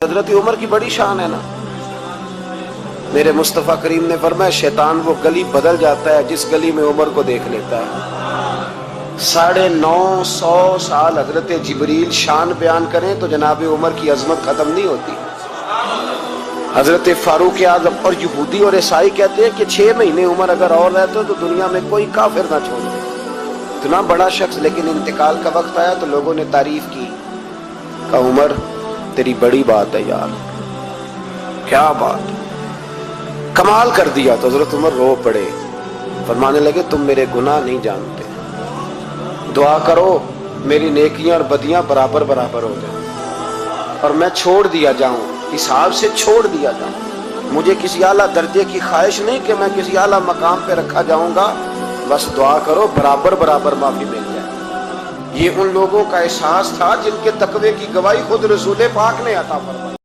حضرت عمر کی بڑی شان ہے نا. میرے مصطفیٰ کریم نے فرمایا شیطان وہ گلی بدل جاتا ہے جس گلی میں عمر کو دیکھ لیتا ہے. 950 سال حضرت جبریل شان بیان کریں تو جناب عمر کی عظمت ختم نہیں ہوتی. حضرت فاروق اعظم اور یہودی اور عیسائی کہتے ہیں کہ 6 مہینے عمر اگر اور رہتے تو دنیا میں کوئی کافر نہ چھوڑ دے. اتنا بڑا شخص، لیکن انتقال کا وقت آیا تو لوگوں نے تعریف کی، کہا عمر تیری بڑی بات ہے یار، کیا بات، کمال کر دیا. تو حضرت عمر رو پڑے، فرمانے لگے تم میرے گناہ نہیں جانتے، دعا کرو میری نیکیاں اور بدیاں برابر برابر ہو جائیں اور میں چھوڑ دیا جاؤں، حساب سے چھوڑ دیا جاؤں. مجھے کسی اعلیٰ درجے کی خواہش نہیں کہ میں کسی اعلیٰ مقام پہ رکھا جاؤں گا، بس دعا کرو برابر برابر معافی مل جائے. یہ ان لوگوں کا احساس تھا جن کے تقوی کی گواہی خود رسول پاک نے عطا فرمائی.